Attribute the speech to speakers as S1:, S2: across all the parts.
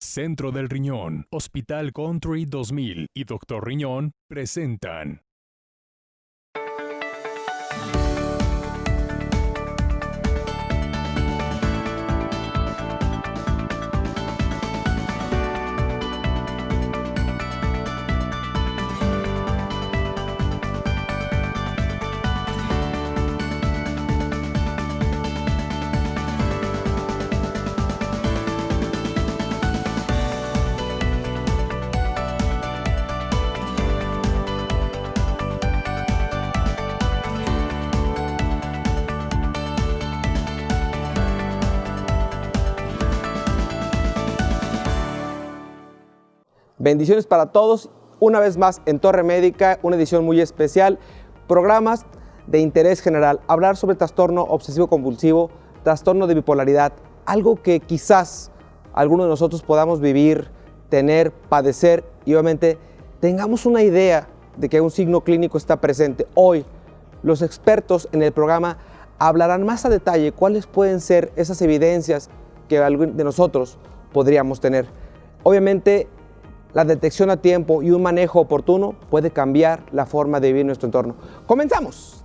S1: Centro del Riñón, Hospital Country 2000 y Doctor Riñón presentan.
S2: Bendiciones para todos, una vez más en Torre Médica, una edición muy especial, programas de interés general, hablar sobre trastorno obsesivo compulsivo, trastorno de bipolaridad, algo que quizás algunos de nosotros podamos vivir, tener, padecer y obviamente tengamos una idea de que un signo clínico está presente. Hoy los expertos en el programa hablarán más a detalle cuáles pueden ser esas evidencias que algunos de nosotros podríamos tener. Obviamente, la detección a tiempo y un manejo oportuno puede cambiar la forma de vivir nuestro entorno. ¡Comenzamos!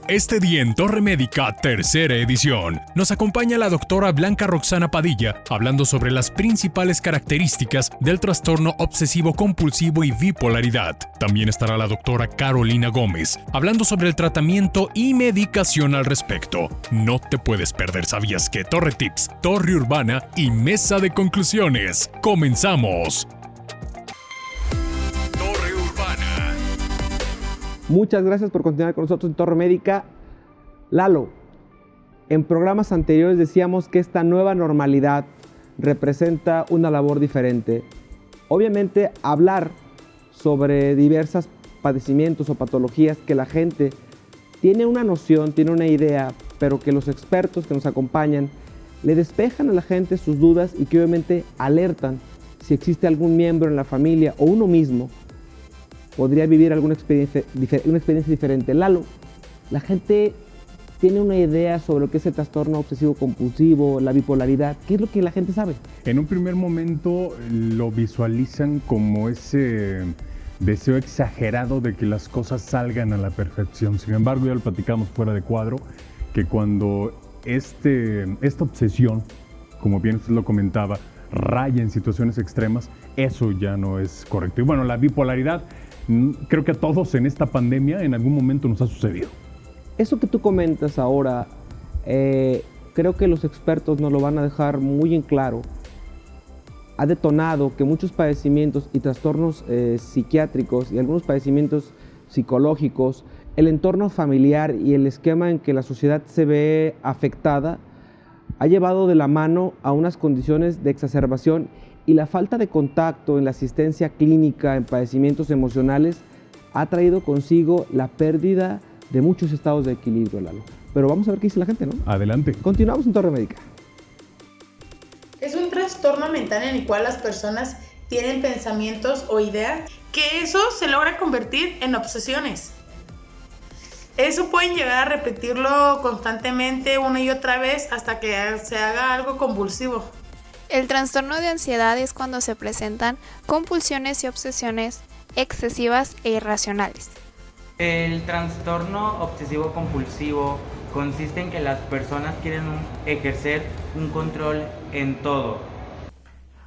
S1: Este día en Torre Médica, tercera edición, nos acompaña la doctora Blanca Roxana Padilla hablando sobre las principales características del trastorno obsesivo-compulsivo y bipolaridad. También estará la doctora Carolina Gómez hablando sobre el tratamiento y medicación al respecto. No te puedes perder, ¿sabías que? Torre Tips, Torre Urbana y Mesa de Conclusiones. ¡Comenzamos!
S2: Muchas gracias por continuar con nosotros en Torre Médica. Lalo, en programas anteriores decíamos que esta nueva normalidad representa una labor diferente. Obviamente, hablar sobre diversos padecimientos o patologías que la gente tiene una noción, tiene una idea, pero que los expertos que nos acompañan le despejan a la gente sus dudas y que obviamente alertan si existe algún miembro en la familia o uno mismo podría vivir alguna experiencia diferente. Lalo, la gente tiene una idea sobre lo que es el trastorno obsesivo compulsivo, la bipolaridad. ¿Qué es lo que la gente sabe?
S3: En un primer momento lo visualizan como ese deseo exagerado de que las cosas salgan a la perfección. Sin embargo, ya lo platicamos fuera de cuadro, que cuando esta obsesión, como bien usted lo comentaba, raya en situaciones extremas, eso ya no es correcto. Y bueno, la bipolaridad, creo que a todos en esta pandemia en algún momento nos ha sucedido.
S2: Eso que tú comentas ahora, creo que los expertos nos lo van a dejar muy en claro. Ha detonado que muchos padecimientos y trastornos psiquiátricos y algunos padecimientos psicológicos, el entorno familiar y el esquema en que la sociedad se ve afectada, ha llevado de la mano a unas condiciones de exacerbación y la falta de contacto en la asistencia clínica en padecimientos emocionales ha traído consigo la pérdida de muchos estados de equilibrio, Lalo. Pero vamos a ver qué dice la gente, ¿no?
S3: Adelante.
S2: Continuamos en Torre Médica.
S4: Es un trastorno mental en el cual las personas tienen pensamientos o ideas que eso se logra convertir en obsesiones. Eso pueden llegar a repetirlo constantemente una y otra vez hasta que se haga algo convulsivo.
S5: El trastorno de ansiedad es cuando se presentan compulsiones y obsesiones excesivas e irracionales.
S6: El trastorno obsesivo-compulsivo consiste en que las personas quieren ejercer un control en todo.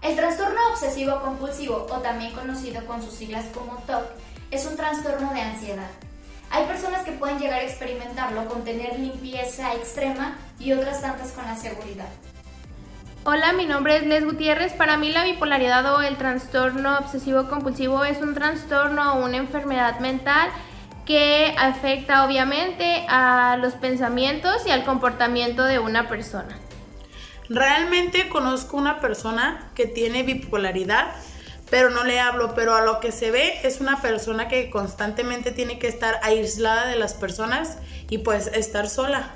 S7: El trastorno obsesivo-compulsivo, o también conocido con sus siglas como TOC, es un trastorno de ansiedad. Hay personas que pueden llegar a experimentarlo con tener limpieza extrema y otras tantas con la seguridad.
S8: Hola, mi nombre es Les Gutiérrez. Para mí la bipolaridad o el trastorno obsesivo-compulsivo es un trastorno o una enfermedad mental que afecta obviamente a los pensamientos y al comportamiento de una persona.
S4: Realmente conozco una persona que tiene bipolaridad, pero no le hablo, pero a lo que se ve es una persona que constantemente tiene que estar aislada de las personas y pues estar sola.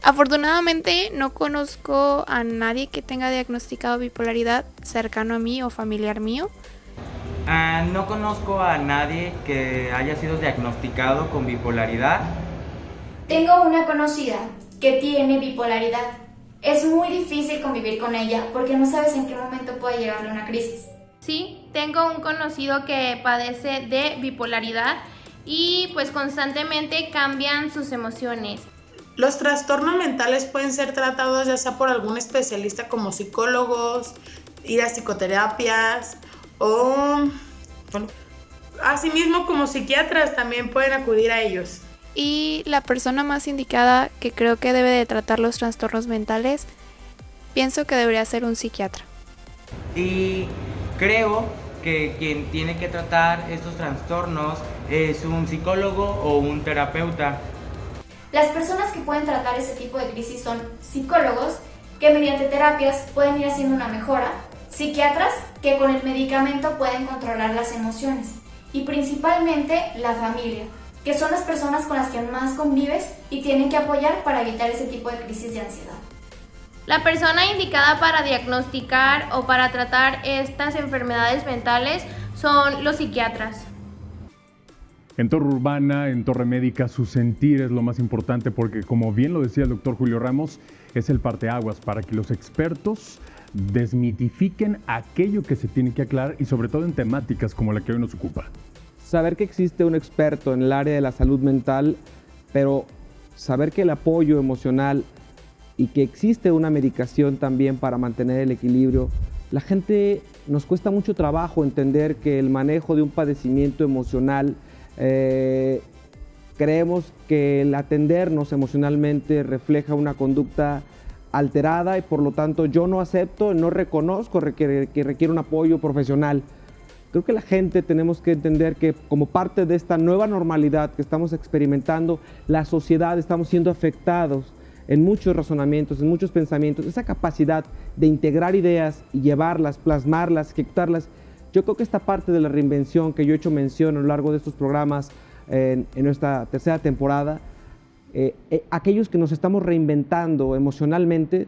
S5: Afortunadamente no conozco a nadie que tenga diagnosticado bipolaridad cercano a mí o familiar mío.
S6: No conozco a nadie que haya sido diagnosticado con bipolaridad.
S7: Tengo una conocida que tiene bipolaridad. Es muy difícil convivir con ella porque no sabes en qué momento puede llegarle una crisis.
S8: Sí, tengo un conocido que padece de bipolaridad y pues constantemente cambian sus emociones.
S4: Los trastornos mentales pueden ser tratados ya sea por algún especialista como psicólogos, ir a psicoterapias o asimismo como psiquiatras también pueden acudir a ellos.
S5: Y la persona más indicada que creo que debe de tratar los trastornos mentales, pienso que debería ser un psiquiatra.
S6: Y creo que quien tiene que tratar estos trastornos es un psicólogo o un terapeuta.
S7: Las personas que pueden tratar ese tipo de crisis son psicólogos, que mediante terapias pueden ir haciendo una mejora, psiquiatras, que con el medicamento pueden controlar las emociones, y principalmente la familia, que son las personas con las que más convives y tienen que apoyar para evitar ese tipo de crisis de ansiedad.
S8: La persona indicada para diagnosticar o para tratar estas enfermedades mentales son los psiquiatras.
S3: En Torre Urbana, en Torre Médica, su sentir es lo más importante porque, como bien lo decía el doctor Julio Ramos, es el parteaguas para que los expertos desmitifiquen aquello que se tiene que aclarar y sobre todo en temáticas como la que hoy nos ocupa.
S2: Saber que existe un experto en el área de la salud mental, pero saber que el apoyo emocional y que existe una medicación también para mantener el equilibrio. La gente nos cuesta mucho trabajo entender que el manejo de un padecimiento emocional, creemos que el atendernos emocionalmente refleja una conducta alterada y por lo tanto yo no acepto, no reconozco que requiere un apoyo profesional. Creo que la gente tenemos que entender que como parte de esta nueva normalidad que estamos experimentando, la sociedad estamos siendo afectados en muchos razonamientos, en muchos pensamientos. Esa capacidad de integrar ideas y llevarlas, plasmarlas, ejecutarlas. Yo creo que esta parte de la reinvención que yo he hecho mención a lo largo de estos programas en nuestra tercera temporada, aquellos que nos estamos reinventando emocionalmente,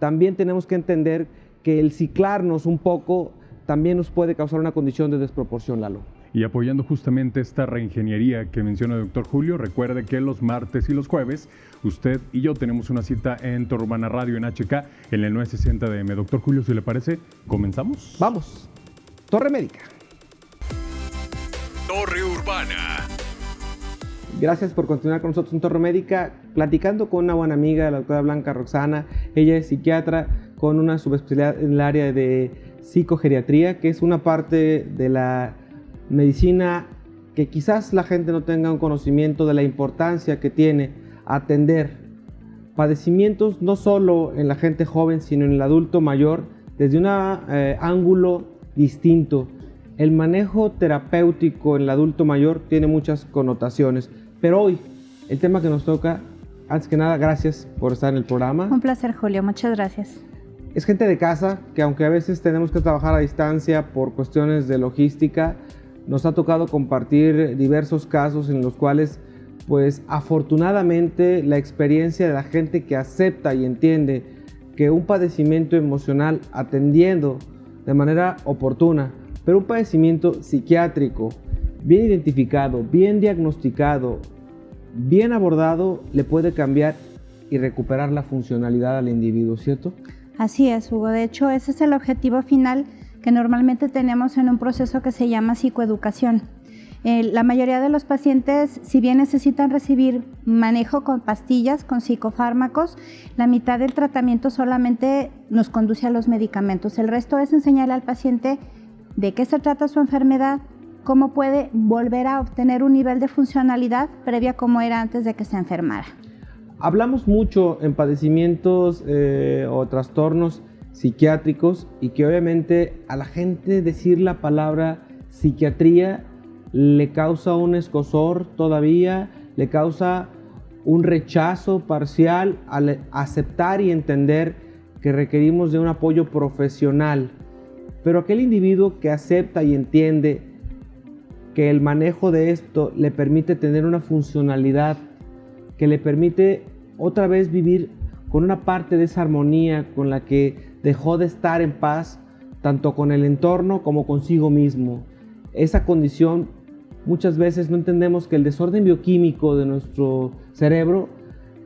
S2: también tenemos que entender que el ciclarnos un poco también nos puede causar una condición de desproporción, Lalo.
S3: Y apoyando justamente esta reingeniería que menciona el doctor Julio, recuerde que los martes y los jueves usted y yo tenemos una cita en Torre Urbana Radio en HK en el 960 DM. Doctor Julio, si le parece, ¿comenzamos?
S2: Vamos. Torre Médica.
S1: Torre Urbana.
S2: Gracias por continuar con nosotros en Torre Médica, platicando con una buena amiga, la doctora Blanca Roxana. Ella es psiquiatra con una subespecialidad en el área de psicogeriatría, que es una parte de la medicina que quizás la gente no tenga un conocimiento de la importancia que tiene atender padecimientos no solo en la gente joven, sino en el adulto mayor, desde un ángulo distinto. El manejo terapéutico en el adulto mayor tiene muchas connotaciones, pero hoy el tema que nos toca, antes que nada, gracias por estar en el programa.
S9: Un placer, Julio, muchas gracias.
S2: Es gente de casa que, aunque a veces tenemos que trabajar a distancia por cuestiones de logística, nos ha tocado compartir diversos casos en los cuales, pues afortunadamente, la experiencia de la gente que acepta y entiende que un padecimiento emocional, atendiendo de manera oportuna, pero un padecimiento psiquiátrico bien identificado, bien diagnosticado, bien abordado, le puede cambiar y recuperar la funcionalidad al individuo, ¿cierto?
S9: Así es, Hugo. De hecho, ese es el objetivo final que normalmente tenemos en un proceso que se llama psicoeducación. La mayoría de los pacientes, si bien necesitan recibir manejo con pastillas, con psicofármacos, la mitad del tratamiento solamente nos conduce a los medicamentos. El resto es enseñarle al paciente de qué se trata su enfermedad, cómo puede volver a obtener un nivel de funcionalidad previa como era antes de que se enfermara.
S2: Hablamos mucho en padecimientos o trastornos psiquiátricos y que obviamente a la gente decir la palabra psiquiatría le causa un escozor todavía, le causa un rechazo parcial al aceptar y entender que requerimos de un apoyo profesional. Pero aquel individuo que acepta y entiende que el manejo de esto le permite tener una funcionalidad, que le permite otra vez vivir con una parte de esa armonía con la que dejó de estar en paz, tanto con el entorno como consigo mismo. Esa condición, muchas veces no entendemos que el desorden bioquímico de nuestro cerebro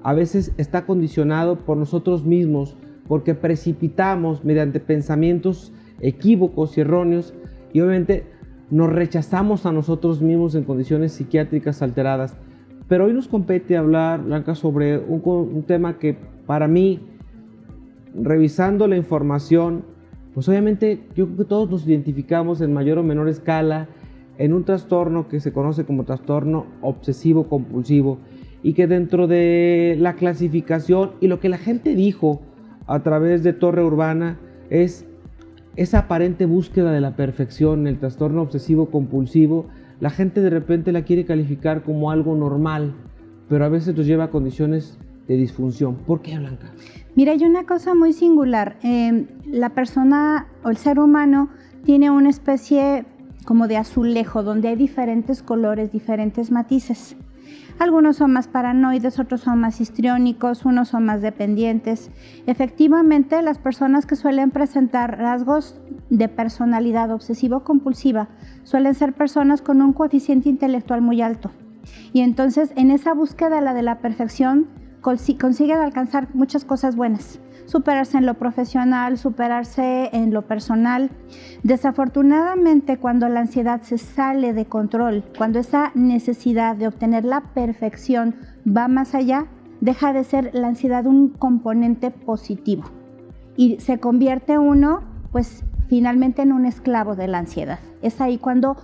S2: a veces está condicionado por nosotros mismos, porque precipitamos mediante pensamientos equívocos y erróneos y obviamente nos rechazamos a nosotros mismos en condiciones psiquiátricas alteradas. Pero hoy nos compete hablar, Blanca, sobre un tema que para mí, revisando la información, pues obviamente yo creo que todos nos identificamos en mayor o menor escala en un trastorno que se conoce como trastorno obsesivo compulsivo y que dentro de la clasificación y lo que la gente dijo a través de Torre Urbana es esa aparente búsqueda de la perfección, el trastorno obsesivo compulsivo. La gente de repente la quiere calificar como algo normal, pero a veces nos lleva a condiciones de disfunción. ¿Por qué, Blanca?
S9: Mira, hay una cosa muy singular. La persona o el ser humano tiene una especie como de azulejo, donde hay diferentes colores, diferentes matices. Algunos son más paranoides, otros son más histriónicos, unos son más dependientes. Efectivamente, las personas que suelen presentar rasgos de personalidad obsesivo-compulsiva suelen ser personas con un coeficiente intelectual muy alto. Y entonces, en esa búsqueda, la de la perfección, consiguen alcanzar muchas cosas buenas. Superarse en lo profesional, superarse en lo personal. Desafortunadamente, cuando la ansiedad se sale de control, cuando esa necesidad de obtener la perfección va más allá, deja de ser la ansiedad un componente positivo y se convierte uno, pues, finalmente en un esclavo de la ansiedad. Es ahí cuando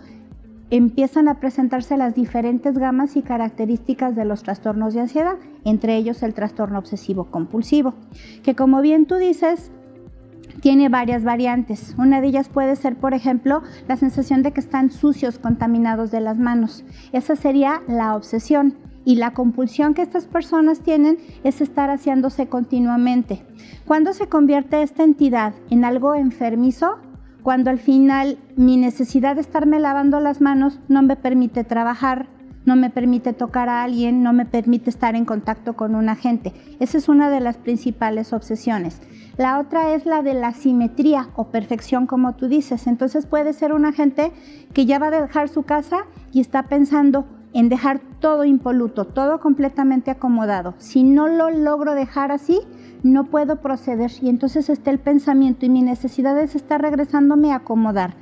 S9: empiezan a presentarse las diferentes gamas y características de los trastornos de ansiedad, entre ellos el trastorno obsesivo compulsivo, que como bien tú dices, tiene varias variantes. Una de ellas puede ser, por ejemplo, la sensación de que están sucios, contaminados de las manos. Esa sería la obsesión. Y la compulsión que estas personas tienen es estar aseándose continuamente. ¿Cuándo se convierte esta entidad en algo enfermizo? Cuando al final mi necesidad de estarme lavando las manos no me permite trabajar, no me permite tocar a alguien, no me permite estar en contacto con una gente. Esa es una de las principales obsesiones. La otra es la de la simetría o perfección, como tú dices. Entonces puede ser una gente que ya va a dejar su casa y está pensando en dejar todo impoluto, todo completamente acomodado. Si no lo logro dejar así, no puedo proceder y entonces está el pensamiento y mi necesidad es estar regresándome a acomodar.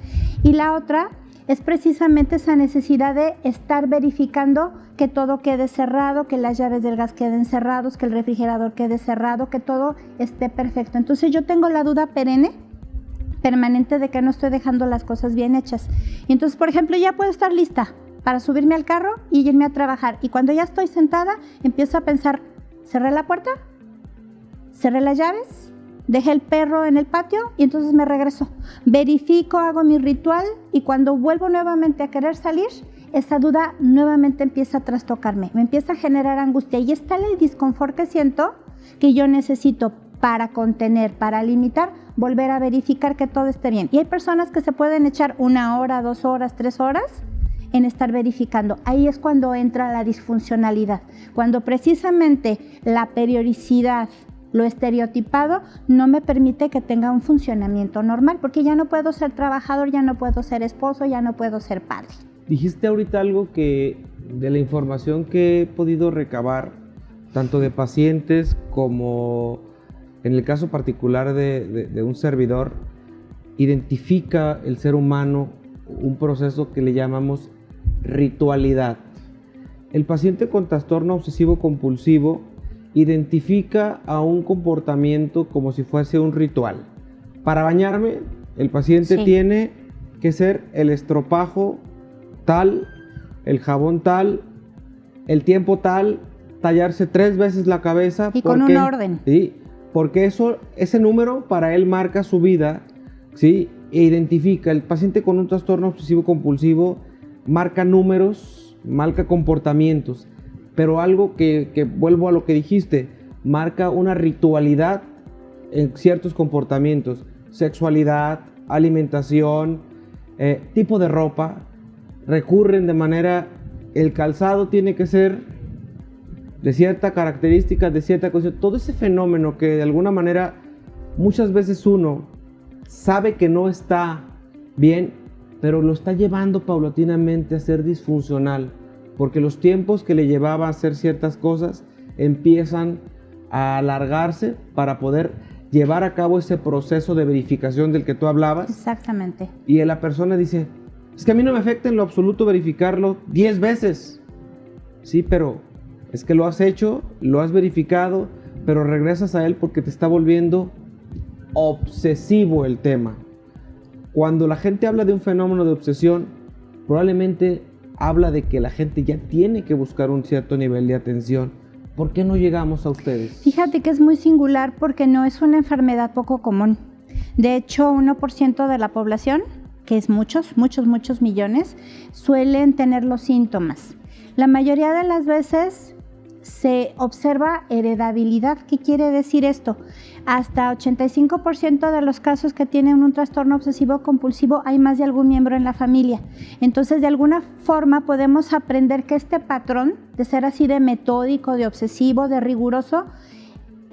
S9: Y la otra es precisamente esa necesidad de estar verificando que todo quede cerrado, que las llaves del gas queden cerrados, que el refrigerador quede cerrado, que todo esté perfecto. Entonces yo tengo la duda permanente de que no estoy dejando las cosas bien hechas. Y entonces, por ejemplo, ya puedo estar lista para subirme al carro y irme a trabajar. Y cuando ya estoy sentada, empiezo a pensar, ¿cerré la puerta? ¿Cerré las llaves? ¿Dejé el perro en el patio? Y entonces me regreso. Verifico, hago mi ritual y cuando vuelvo nuevamente a querer salir, esa duda nuevamente empieza a trastocarme, me empieza a generar angustia y es tal el disconfort que siento que yo necesito para contener, para limitar, volver a verificar que todo esté bien. Y hay personas que se pueden echar 1 hora, 2 horas, 3 horas en estar verificando. Ahí es cuando entra la disfuncionalidad, cuando precisamente la periodicidad, lo estereotipado, no me permite que tenga un funcionamiento normal, porque ya no puedo ser trabajador, ya no puedo ser esposo, ya no puedo ser padre.
S2: Dijiste ahorita algo que de la información que he podido recabar, tanto de pacientes como en el caso particular de un servidor, identifica el ser humano un proceso que le llamamos ritualidad. El paciente con trastorno obsesivo compulsivo identifica a un comportamiento como si fuese un ritual. Para bañarme, el paciente tiene que ser el estropajo tal, el jabón tal, el tiempo tal, tallarse 3 veces la cabeza.
S9: Y con un orden.
S2: Sí, porque ese número para él marca su vida, ¿sí? E identifica. El paciente con un trastorno obsesivo compulsivo marca números, marca comportamientos. Pero algo que vuelvo a lo que dijiste, marca una ritualidad en ciertos comportamientos, sexualidad, alimentación, tipo de ropa, recurren de manera, el calzado tiene que ser de cierta característica, de cierta cosa, todo ese fenómeno que de alguna manera muchas veces uno sabe que no está bien, pero lo está llevando paulatinamente a ser disfuncional. Porque los tiempos que le llevaba a hacer ciertas cosas empiezan a alargarse para poder llevar a cabo ese proceso de verificación del que tú hablabas.
S9: Exactamente.
S2: Y la persona dice, es que a mí no me afecta en lo absoluto verificarlo 10 veces. Sí, pero es que lo has hecho, lo has verificado, pero regresas a él porque te está volviendo obsesivo el tema. Cuando la gente habla de un fenómeno de obsesión, probablemente habla de que la gente ya tiene que buscar un cierto nivel de atención. ¿Por qué no llegamos a ustedes?
S9: Fíjate que es muy singular porque no es una enfermedad poco común. De hecho, 1% de la población, que es muchos millones, suelen tener los síntomas. La mayoría de las veces se observa heredabilidad. ¿Qué quiere decir esto? Hasta 85% de los casos que tienen un trastorno obsesivo compulsivo hay más de algún miembro en la familia. Entonces, de alguna forma podemos aprender que este patrón de ser así de metódico, de obsesivo, de riguroso,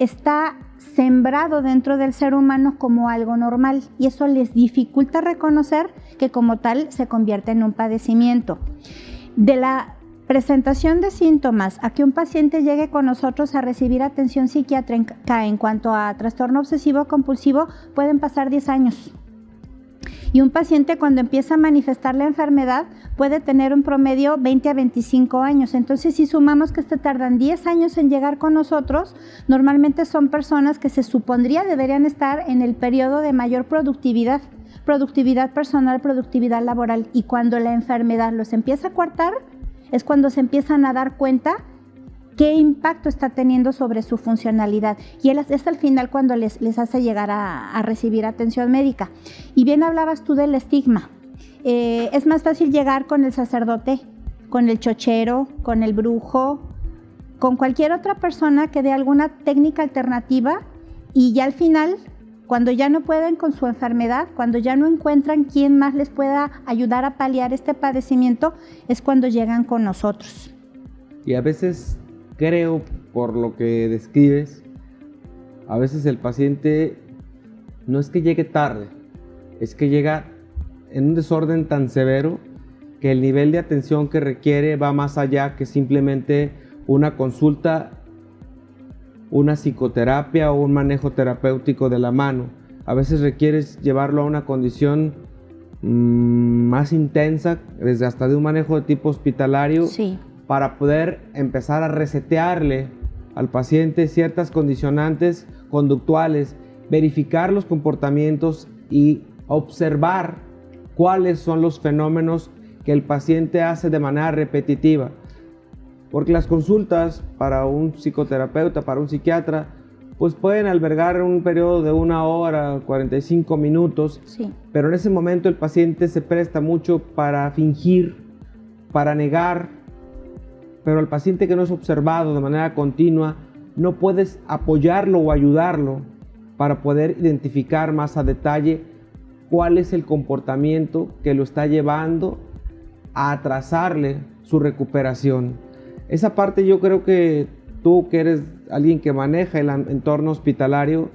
S9: está sembrado dentro del ser humano como algo normal, y eso les dificulta reconocer que como tal se convierte en un padecimiento. De la presentación de síntomas a que un paciente llegue con nosotros a recibir atención psiquiátrica en cuanto a trastorno obsesivo compulsivo pueden pasar 10 años. Y un paciente cuando empieza a manifestar la enfermedad puede tener un promedio 20 a 25 años. Entonces, si sumamos que tardan 10 años en llegar con nosotros, normalmente son personas que se supondría deberían estar en el periodo de mayor productividad personal, productividad laboral. Y cuando la enfermedad los empieza a coartar, es cuando se empiezan a dar cuenta qué impacto está teniendo sobre su funcionalidad. Y es al final cuando les hace llegar a recibir atención médica. Y bien hablabas tú del estigma. Es más fácil llegar con el sacerdote, con el chochero, con el brujo, con cualquier otra persona que dé alguna técnica alternativa, y ya al final, cuando ya no pueden con su enfermedad, cuando ya no encuentran quién más les pueda ayudar a paliar este padecimiento, es cuando llegan con nosotros.
S2: Y a veces creo, por lo que describes, a veces el paciente no es que llegue tarde, es que llega en un desorden tan severo que el nivel de atención que requiere va más allá que simplemente una consulta, una psicoterapia o un manejo terapéutico de la mano. A veces requieres llevarlo a una condición más intensa, desde hasta de un manejo de tipo hospitalario,
S9: sí,
S2: para poder empezar a resetearle al paciente ciertas condicionantes conductuales, verificar los comportamientos y observar cuáles son los fenómenos que el paciente hace de manera repetitiva. Porque las consultas para un psicoterapeuta, para un psiquiatra, pues pueden albergar un periodo de 1 hora, 45 minutos,
S9: sí,
S2: pero en ese momento el paciente se presta mucho para fingir, para negar, pero el paciente que no es observado de manera continua, no puedes apoyarlo o ayudarlo para poder identificar más a detalle cuál es el comportamiento que lo está llevando a atrasarle su recuperación. Esa parte yo creo que tú, que eres alguien que maneja el entorno hospitalario,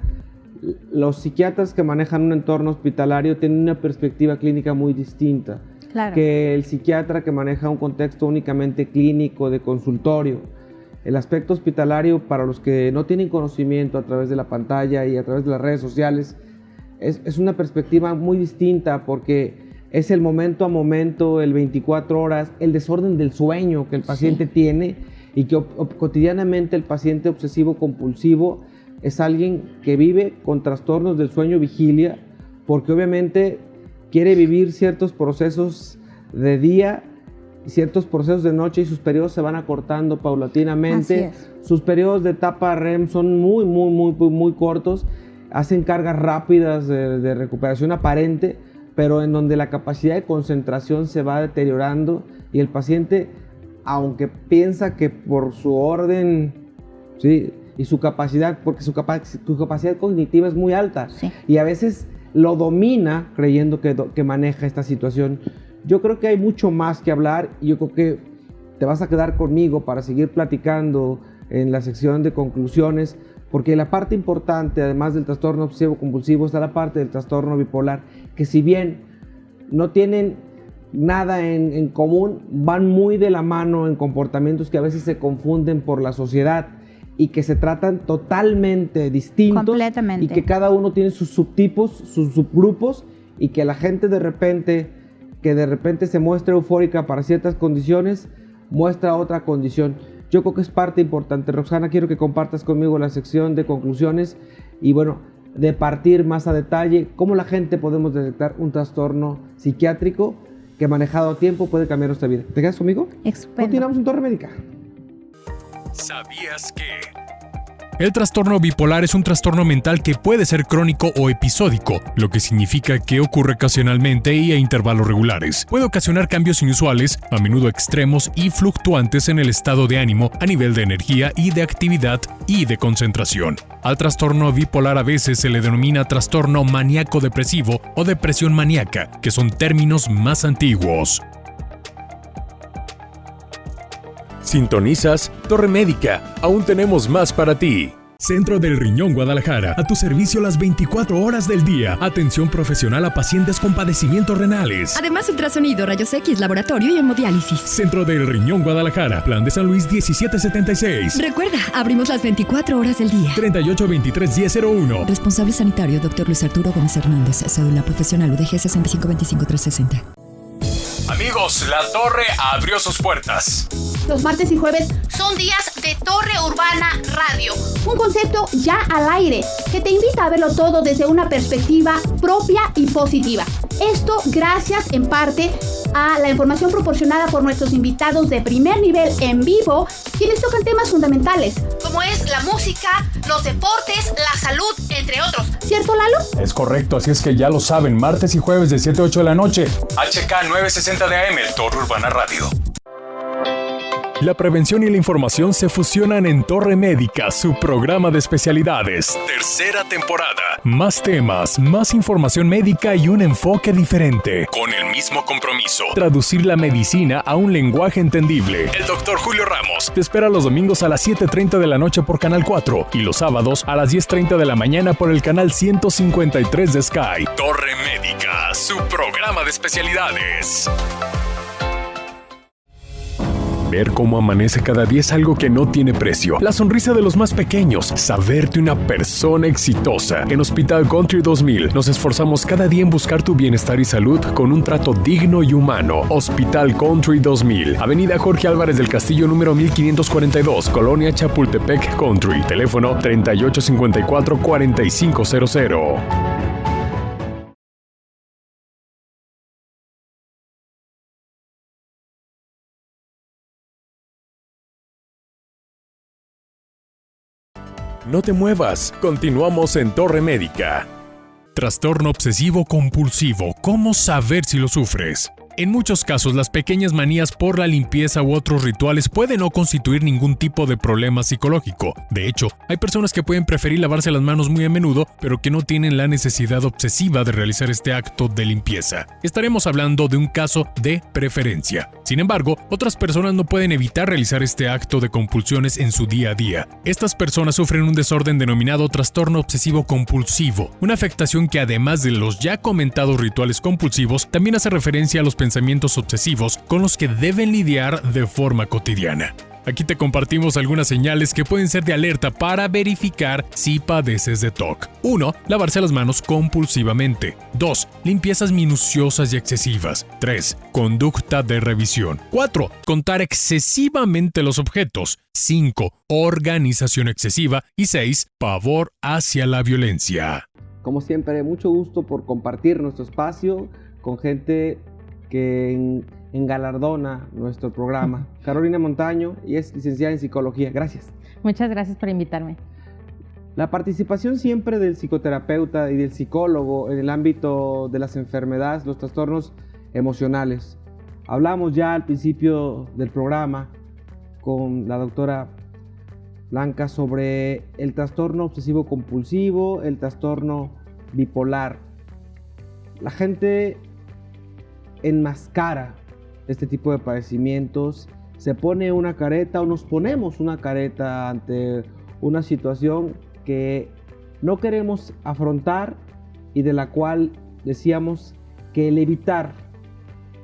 S2: los psiquiatras que manejan un entorno hospitalario tienen una perspectiva clínica muy distinta,
S9: claro,
S2: que el psiquiatra que maneja un contexto únicamente clínico, de consultorio. El aspecto hospitalario, para los que no tienen conocimiento a través de la pantalla y a través de las redes sociales, es una perspectiva muy distinta, porque es el momento a momento, el 24 horas, el desorden del sueño que el paciente tiene, y que cotidianamente el paciente obsesivo compulsivo es alguien que vive con trastornos del sueño vigilia, porque obviamente quiere vivir ciertos procesos de día, ciertos procesos de noche, y sus periodos se van acortando paulatinamente. Sus periodos de etapa REM son muy cortos, hacen cargas rápidas de recuperación aparente, pero en donde la capacidad de concentración se va deteriorando, y el paciente, aunque piensa que por su orden, ¿sí?, y su capacidad, porque su capacidad cognitiva es muy alta,
S9: sí,
S2: y a veces lo domina creyendo que maneja esta situación. Yo creo que hay mucho más que hablar, y yo creo que te vas a quedar conmigo para seguir platicando en la sección de conclusiones, porque la parte importante, además del trastorno obsesivo compulsivo, está la parte del trastorno bipolar, que si bien no tienen nada en común, van muy de la mano en comportamientos que a veces se confunden por la sociedad. y que se tratan totalmente distintos.
S9: Completamente.
S2: Y que cada uno tiene sus subtipos, sus subgrupos, y que la gente de repente se muestra eufórica para ciertas condiciones, muestra otra condición. Yo creo que es parte importante. Roxana, quiero que compartas conmigo la sección de conclusiones y bueno, de partir más a detalle cómo la gente podemos detectar un trastorno psiquiátrico que manejado a tiempo puede cambiar nuestra vida. ¿Te quedas conmigo?
S9: Estupendo.
S2: Continuamos en Torre Médica.
S1: ¿Sabías que? El trastorno bipolar es un trastorno mental que puede ser crónico o episódico, lo que significa que ocurre ocasionalmente y a intervalos regulares. Puede ocasionar cambios inusuales, a menudo extremos y fluctuantes en el estado de ánimo, a nivel de energía y de actividad y de concentración. Al trastorno bipolar a veces se le denomina trastorno maníaco-depresivo o depresión maníaca, que son términos más antiguos.
S10: Sintonizas Torre Médica. Aún tenemos más para ti.
S1: Centro del Riñón Guadalajara, a tu servicio las 24 horas del día. Atención profesional a pacientes con padecimientos renales.
S11: Además, ultrasonido, rayos X, laboratorio y hemodiálisis.
S1: Centro del Riñón Guadalajara, Plan de San Luis 1776.
S11: Recuerda, abrimos las 24 horas del día.
S1: 3823-1001.
S11: Responsable sanitario, Dr. Luis Arturo Gómez Hernández. Cédula profesional UDG 6525360.
S1: Amigos, la Torre abrió sus puertas.
S12: Los martes y jueves son días de Torre Urbana Radio, un concepto ya al aire que te invita a verlo todo desde una perspectiva propia y positiva. Esto gracias en parte a la información proporcionada por nuestros invitados de primer nivel en vivo, quienes tocan temas fundamentales, como es la música, los deportes, la salud, entre otros. ¿Cierto, Lalo?
S3: Es correcto, así es que ya lo saben, martes y jueves de 7 a 8 de la noche.
S1: HK 960 de AM, Torre Urbana Radio. La prevención y la información se fusionan en Torre Médica, su programa de especialidades. Tercera temporada. Más temas, más información médica y un enfoque diferente. Con el mismo compromiso. Traducir la medicina a un lenguaje entendible. El doctor Julio Ramos te espera los domingos a las 7:30 de la noche por Canal 4 y los sábados a las 10:30 de la mañana por el canal 153 de Sky. Torre Médica, su programa de especialidades. Ver cómo amanece cada día es algo que no tiene precio. La sonrisa de los más pequeños, saberte una persona exitosa. En Hospital Country 2000 nos esforzamos cada día en buscar tu bienestar y salud con un trato digno y humano. Hospital Country 2000, Avenida Jorge Álvarez del Castillo número 1542, Colonia Chapultepec Country. Teléfono 3854-4500.
S10: No te muevas, continuamos en Torre Médica.
S1: Trastorno obsesivo compulsivo. ¿Cómo saber si lo sufres? En muchos casos, las pequeñas manías por la limpieza u otros rituales pueden no constituir ningún tipo de problema psicológico. De hecho, hay personas que pueden preferir lavarse las manos muy a menudo, pero que no tienen la necesidad obsesiva de realizar este acto de limpieza. Estaremos hablando de un caso de preferencia. Sin embargo, otras personas no pueden evitar realizar este acto de compulsiones en su día a día. Estas personas sufren un desorden denominado trastorno obsesivo compulsivo, una afectación que además de los ya comentados rituales compulsivos, también hace referencia a los pensamientos obsesivos con los que deben lidiar de forma cotidiana. Aquí te compartimos algunas señales que pueden ser de alerta para verificar si padeces de TOC. 1. Lavarse las manos compulsivamente. 2. Limpiezas minuciosas y excesivas. 3. Conducta de revisión. 4. Contar excesivamente los objetos. 5. Organización excesiva. Y 6. Pavor hacia la violencia.
S2: Como siempre, mucho gusto por compartir nuestro espacio con gente que engalardona nuestro programa. Carolina Montaño, y es licenciada en psicología. Gracias.
S13: Muchas gracias por invitarme.
S2: La participación siempre del psicoterapeuta y del psicólogo en el ámbito de las enfermedades, los trastornos emocionales. Hablamos ya al principio del programa con la doctora Blanca sobre el trastorno obsesivo compulsivo, el trastorno bipolar. La gente enmascara este tipo de padecimientos, se pone una careta o nos ponemos una careta ante una situación que no queremos afrontar y de la cual decíamos que el evitar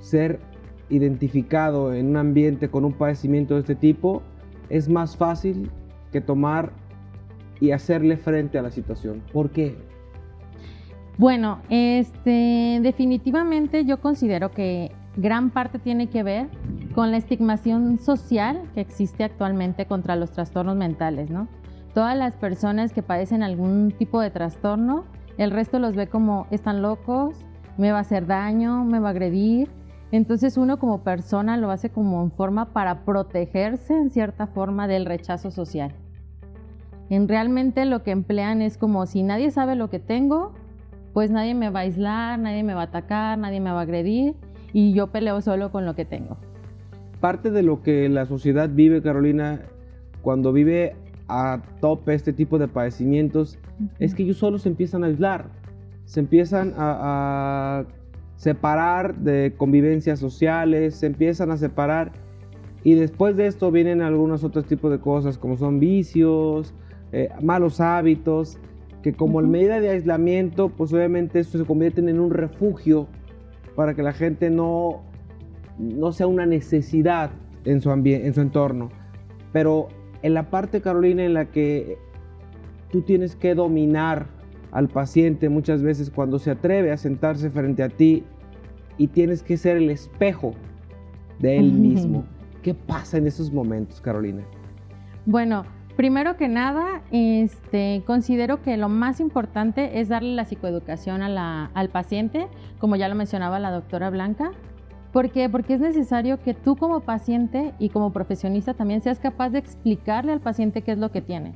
S2: ser identificado en un ambiente con un padecimiento de este tipo es más fácil que tomar y hacerle frente a la situación? ¿Por qué?
S13: Bueno, definitivamente yo considero que gran parte tiene que ver con la estigmación social que existe actualmente contra los trastornos mentales, ¿no? Todas las personas que padecen algún tipo de trastorno, el resto los ve como están locos, me va a hacer daño, me va a agredir. Entonces uno como persona lo hace como en forma para protegerse en cierta forma del rechazo social. Realmente lo que emplean es como si nadie sabe lo que tengo, pues nadie me va a aislar, nadie me va a atacar, nadie me va a agredir y yo peleo solo con lo que tengo.
S2: Parte de lo que la sociedad vive, Carolina, cuando vive a tope este tipo de padecimientos, es que ellos solos se empiezan a aislar, se empiezan a separar de convivencias sociales, se empiezan a separar y después de esto vienen algunos otros tipos de cosas como son vicios, malos hábitos, que como en medida de aislamiento, pues obviamente esto se convierten en un refugio para que la gente no sea una necesidad en su entorno. Pero en la parte, Carolina, en la que tú tienes que dominar al paciente muchas veces cuando se atreve a sentarse frente a ti y tienes que ser el espejo de él mismo. ¿Qué pasa en esos momentos, Carolina?
S13: Bueno, primero que nada, considero que lo más importante es darle la psicoeducación al paciente, como ya lo mencionaba la doctora Blanca. ¿Por qué? Porque es necesario que tú como paciente y como profesionista también seas capaz de explicarle al paciente qué es lo que tiene,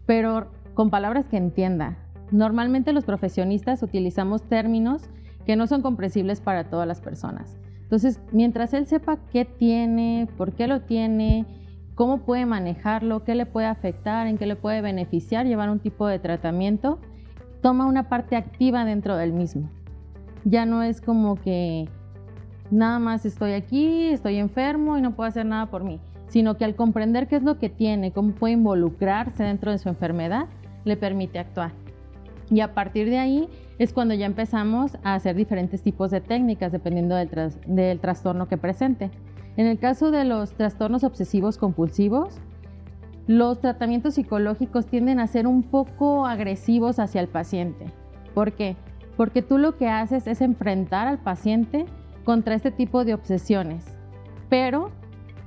S13: pero con palabras que entienda. Normalmente los profesionistas utilizamos términos que no son comprensibles para todas las personas. Entonces, mientras él sepa qué tiene, por qué lo tiene, cómo puede manejarlo, qué le puede afectar, en qué le puede beneficiar llevar un tipo de tratamiento, toma una parte activa dentro del mismo. Ya no es como que nada más estoy aquí, estoy enfermo y no puedo hacer nada por mí, sino que al comprender qué es lo que tiene, cómo puede involucrarse dentro de su enfermedad, le permite actuar. Y a partir de ahí es cuando ya empezamos a hacer diferentes tipos de técnicas dependiendo del trastorno que presente. En el caso de los trastornos obsesivos compulsivos, los tratamientos psicológicos tienden a ser un poco agresivos hacia el paciente. ¿Por qué? Porque tú lo que haces es enfrentar al paciente contra este tipo de obsesiones, pero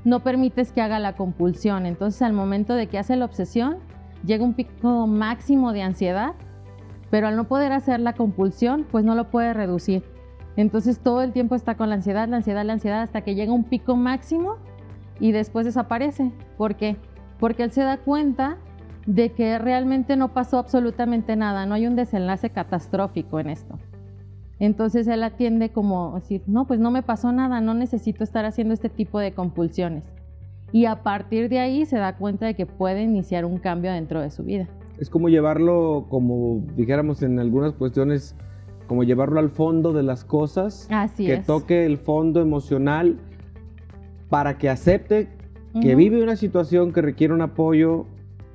S13: no permites que haga la compulsión. Entonces, al momento de que hace la obsesión, llega un pico máximo de ansiedad, pero al no poder hacer la compulsión, pues no lo puede reducir. Entonces, todo el tiempo está con la ansiedad, hasta que llega un pico máximo y después desaparece. ¿Por qué? Porque él se da cuenta de que realmente no pasó absolutamente nada, no hay un desenlace catastrófico en esto. Entonces él atiende como decir, no, pues no me pasó nada, no necesito estar haciendo este tipo de compulsiones. Y a partir de ahí se da cuenta de que puede iniciar un cambio dentro de su vida.
S2: Es como llevarlo, como dijéramos en algunas cuestiones, como llevarlo al fondo de las cosas.
S13: Así
S2: que
S13: es.
S2: Toque el fondo emocional para que acepte que vive una situación que requiere un apoyo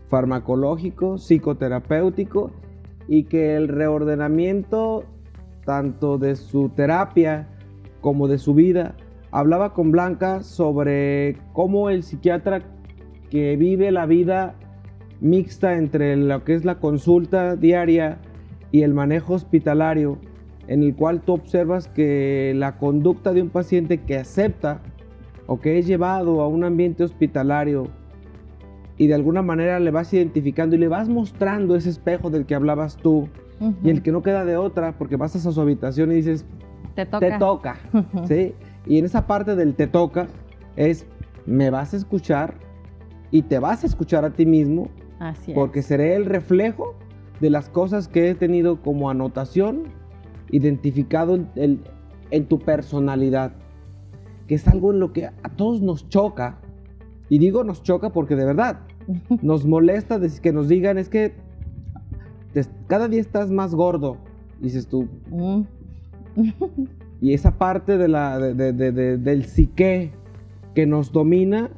S2: farmacológico, psicoterapéutico y que el reordenamiento tanto de su terapia como de su vida. Hablaba con Blanca sobre cómo el psiquiatra que vive la vida mixta entre lo que es la consulta diaria y el manejo hospitalario, en el cual tú observas que la conducta de un paciente que acepta o que es llevado a un ambiente hospitalario y de alguna manera le vas identificando y le vas mostrando ese espejo del que hablabas tú, y el que no queda de otra, porque vas a su habitación y dices, te toca, ¿sí? Y en esa parte del te toca es, me vas a escuchar y te vas a escuchar a ti mismo.
S13: Así
S2: porque
S13: es.
S2: Seré el reflejo de las cosas que he tenido como anotación, identificado en tu personalidad, que es algo en lo que a todos nos choca. Y digo nos choca porque de verdad nos molesta que nos digan, es que cada día estás más gordo, dices tú. Y esa parte del psique que nos domina,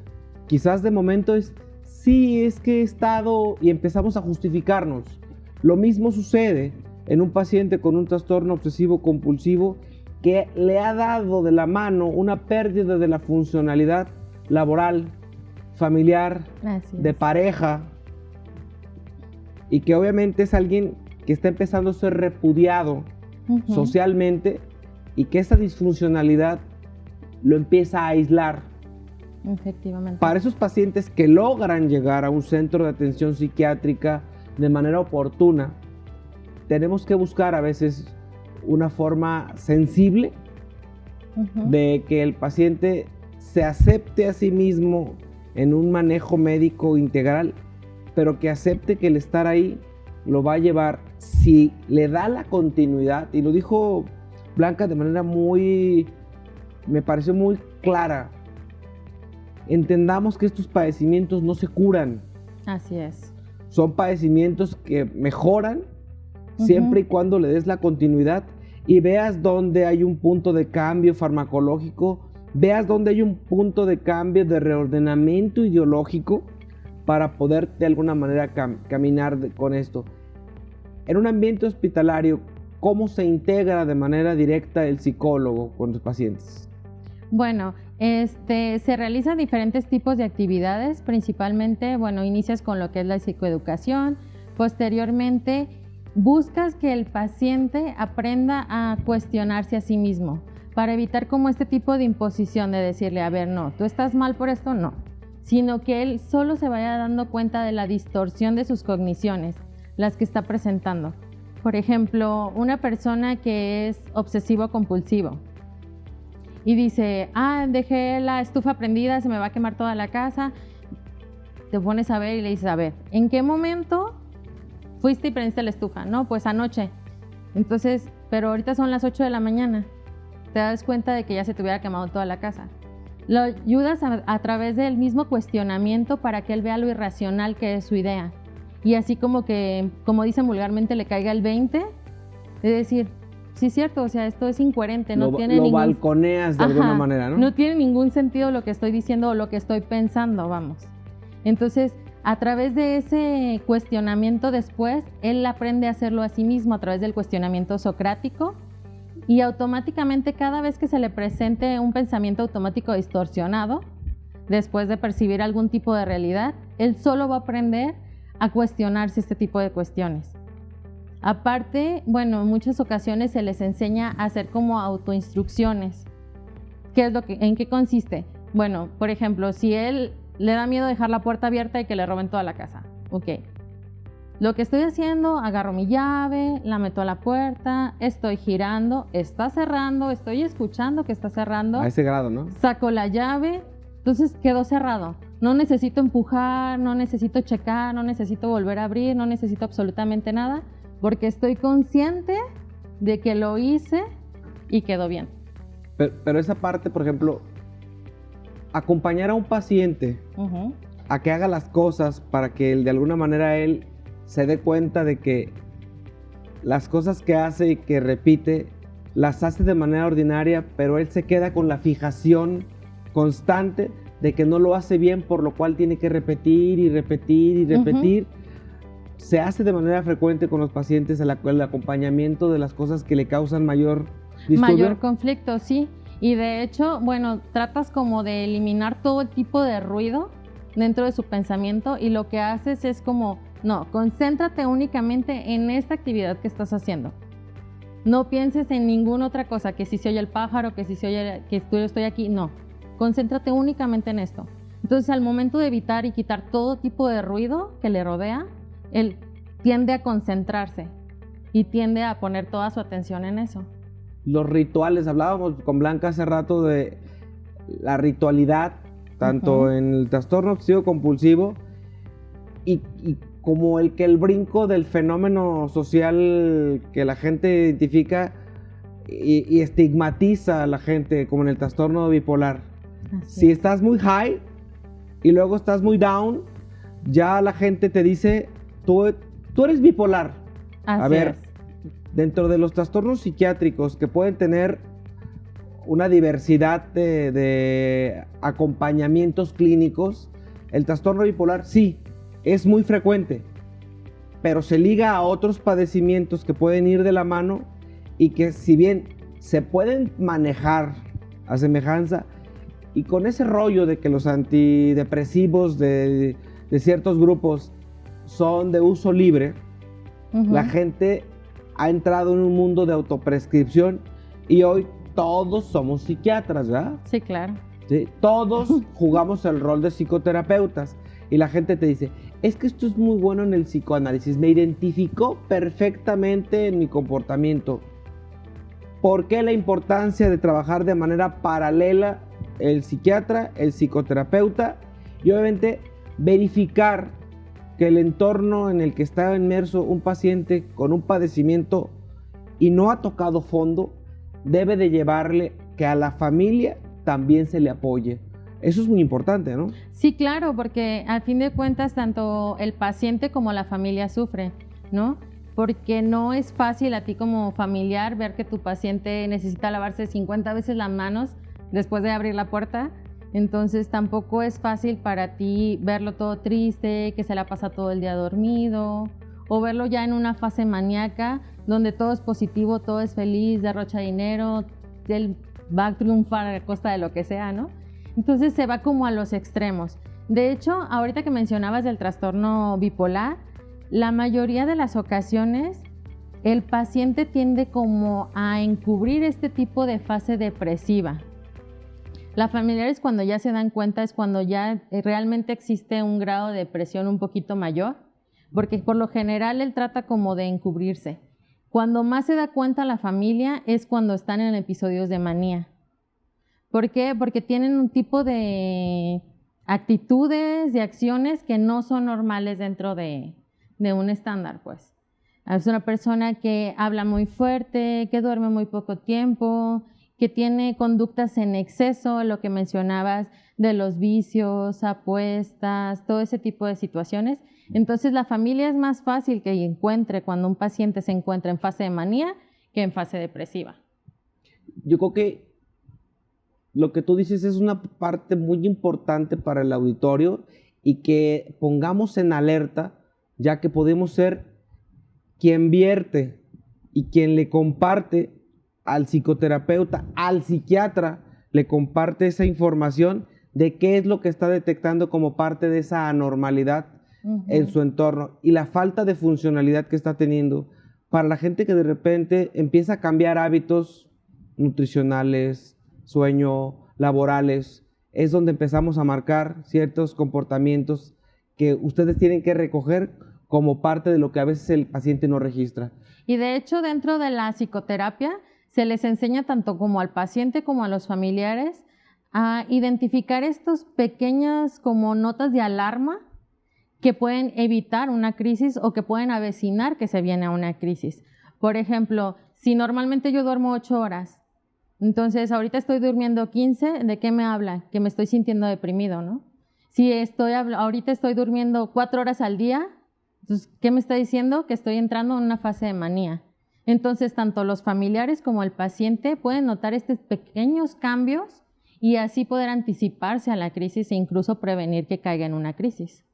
S2: quizás de momento es, sí, es que he estado, y empezamos a justificarnos. Lo mismo sucede en un paciente con un trastorno obsesivo compulsivo que le ha dado de la mano una pérdida de la funcionalidad laboral, familiar, de pareja, y que obviamente es alguien que está empezando a ser repudiado socialmente y que esa disfuncionalidad lo empieza a aislar.
S13: Efectivamente.
S2: Para esos pacientes que logran llegar a un centro de atención psiquiátrica de manera oportuna, tenemos que buscar a veces una forma sensible de que el paciente se acepte a sí mismo en un manejo médico integral, pero que acepte que el estar ahí lo va a llevar, si le da la continuidad, y lo dijo Blanca de manera me pareció muy clara. Entendamos que estos padecimientos no se curan.
S13: Así es.
S2: Son padecimientos que mejoran siempre y cuando le des la continuidad y veas dónde hay un punto de cambio farmacológico, veas dónde hay un punto de cambio de reordenamiento ideológico para poder de alguna manera caminar con esto. En un ambiente hospitalario, ¿cómo se integra de manera directa el psicólogo con los pacientes?
S13: Bueno, se realizan diferentes tipos de actividades, principalmente, inicias con lo que es la psicoeducación, posteriormente buscas que el paciente aprenda a cuestionarse a sí mismo, para evitar como este tipo de imposición de decirle, a ver, no, tú estás mal por esto, no, sino que él solo se vaya dando cuenta de la distorsión de sus cogniciones, las que está presentando. Por ejemplo, una persona que es obsesivo-compulsivo, y dice, dejé la estufa prendida, se me va a quemar toda la casa. Te pones a ver y le dices, a ver, ¿en qué momento fuiste y prendiste la estufa? No, pues anoche. Entonces, pero ahorita son las 8 de la mañana. Te das cuenta de que ya se te hubiera quemado toda la casa. Lo ayudas a través del mismo cuestionamiento para que él vea lo irracional que es su idea. Y así como dicen vulgarmente, le caiga el 20, de decir, sí, es cierto, o sea, esto es incoherente, no tiene ningún... Lo
S2: balconeas de alguna manera, ¿no?
S13: No tiene ningún sentido lo que estoy diciendo o lo que estoy pensando, vamos. Entonces, a través de ese cuestionamiento después, él aprende a hacerlo a sí mismo a través del cuestionamiento socrático y automáticamente cada vez que se le presente un pensamiento automático distorsionado, después de percibir algún tipo de realidad, él solo va a aprender a cuestionarse este tipo de cuestiones. Aparte, en muchas ocasiones se les enseña a hacer como autoinstrucciones. ¿En qué consiste? Bueno, por ejemplo, si él le da miedo dejar la puerta abierta y que le roben toda la casa. Ok. Lo que estoy haciendo, agarro mi llave, la meto a la puerta, estoy girando, está cerrando, estoy escuchando que está cerrando.
S2: A ese grado, ¿no?
S13: Saco la llave, entonces quedó cerrado. No necesito empujar, no necesito checar, no necesito volver a abrir, no necesito absolutamente nada, porque estoy consciente de que lo hice y quedó bien.
S2: Pero esa parte, por ejemplo, acompañar a un paciente a que haga las cosas para que de alguna manera él se dé cuenta de que las cosas que hace y que repite las hace de manera ordinaria, pero él se queda con la fijación constante de que no lo hace bien, por lo cual tiene que repetir y repetir y repetir. Se hace de manera frecuente con los pacientes el acompañamiento de las cosas que le causan mayor disturbio.
S13: Mayor conflicto, sí. Y de hecho, tratas como de eliminar todo tipo de ruido dentro de su pensamiento y lo que haces es como, no, concéntrate únicamente en esta actividad que estás haciendo. No pienses en ninguna otra cosa, que si se oye el pájaro, que si se oye que estoy aquí, no. Concéntrate únicamente en esto. Entonces, al momento de evitar y quitar todo tipo de ruido que le rodea, él tiende a concentrarse y tiende a poner toda su atención en eso.
S2: Los rituales, hablábamos con Blanca hace rato de la ritualidad, tanto en el trastorno obsesivo compulsivo y como el brinco del fenómeno social que la gente identifica y estigmatiza a la gente, como en el trastorno bipolar. Si estás muy high y luego estás muy down, ya la gente te dice, tú eres bipolar. A ver, dentro de los trastornos psiquiátricos que pueden tener una diversidad de acompañamientos clínicos, el trastorno bipolar sí, es muy frecuente, pero se liga a otros padecimientos que pueden ir de la mano y que si bien se pueden manejar a semejanza, y con ese rollo de que los antidepresivos de ciertos grupos son de uso libre, La gente ha entrado en un mundo de autoprescripción y hoy todos somos psiquiatras, ¿verdad?
S13: Sí, claro.
S2: ¿Sí? Todos jugamos el rol de psicoterapeutas y la gente te dice, es que esto es muy bueno en el psicoanálisis, me identificó perfectamente en mi comportamiento. ¿Por qué la importancia de trabajar de manera paralela el psiquiatra, el psicoterapeuta y obviamente verificar que el entorno en el que está inmerso un paciente con un padecimiento y no ha tocado fondo, debe de llevarle que a la familia también se le apoye? Eso es muy importante, ¿no?
S13: Sí, claro, porque al fin de cuentas tanto el paciente como la familia sufren, ¿no? Porque no es fácil a ti como familiar ver que tu paciente necesita lavarse 50 veces las manos después de abrir la puerta. Entonces tampoco es fácil para ti verlo todo triste, que se la pasa todo el día dormido, o verlo ya en una fase maníaca donde todo es positivo, todo es feliz, derrocha dinero, él va a triunfar a costa de lo que sea, ¿no? Entonces se va como a los extremos. De hecho, ahorita que mencionabas del trastorno bipolar, la mayoría de las ocasiones el paciente tiende como a encubrir este tipo de fase depresiva. Las familiares cuando ya se dan cuenta es cuando ya realmente existe un grado de depresión un poquito mayor, porque por lo general él trata como de encubrirse. Cuando más se da cuenta la familia es cuando están en episodios de manía. ¿Por qué? Porque tienen un tipo de actitudes, de acciones que no son normales dentro de un estándar, pues. Es una persona que habla muy fuerte, que duerme muy poco tiempo, que tiene conductas en exceso, lo que mencionabas de los vicios, apuestas, todo ese tipo de situaciones. Entonces la familia es más fácil que encuentre cuando un paciente se encuentra en fase de manía que en fase depresiva.
S2: Yo creo que lo que tú dices es una parte muy importante para el auditorio y que pongamos en alerta, ya que podemos ser quien vierte y quien le comparte al psicoterapeuta, al psiquiatra, le comparte esa información de qué es lo que está detectando como parte de esa anormalidad en su entorno y la falta de funcionalidad que está teniendo para la gente que de repente empieza a cambiar hábitos nutricionales, sueño, laborales. Es donde empezamos a marcar ciertos comportamientos que ustedes tienen que recoger como parte de lo que a veces el paciente no registra.
S13: Y de hecho, dentro de la psicoterapia se les enseña tanto como al paciente como a los familiares a identificar estos pequeñas como notas de alarma que pueden evitar una crisis o que pueden avecinar que se viene a una crisis. Por ejemplo, si normalmente yo duermo 8 horas, entonces ahorita estoy durmiendo 15, ¿de qué me habla? Que me estoy sintiendo deprimido, ¿no? Si ahorita estoy durmiendo 4 horas al día, entonces, ¿qué me está diciendo? Que estoy entrando en una fase de manía. Entonces, tanto los familiares como el paciente pueden notar estos pequeños cambios y así poder anticiparse a la crisis e incluso prevenir que caiga en una crisis.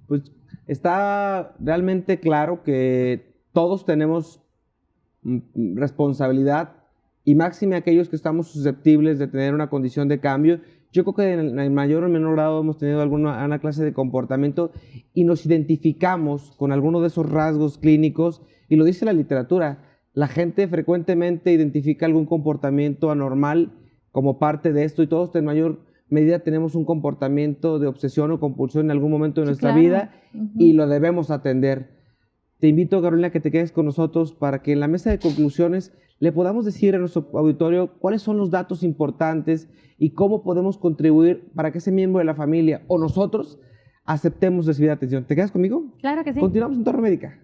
S2: Pues está realmente claro que todos tenemos responsabilidad y máxime aquellos que estamos susceptibles de tener una condición de cambio. Yo creo que en mayor o menor grado hemos tenido una clase de comportamiento y nos identificamos con alguno de esos rasgos clínicos y lo dice la literatura. La gente frecuentemente identifica algún comportamiento anormal como parte de esto y todos en mayor medida tenemos un comportamiento de obsesión o compulsión en algún momento de nuestra vida y lo debemos atender. Te invito, Carolina, que te quedes con nosotros para que en la mesa de conclusiones le podamos decir a nuestro auditorio cuáles son los datos importantes y cómo podemos contribuir para que ese miembro de la familia o nosotros aceptemos recibir atención. ¿Te quedas conmigo?
S13: Claro que sí.
S2: Continuamos en Torre Médica.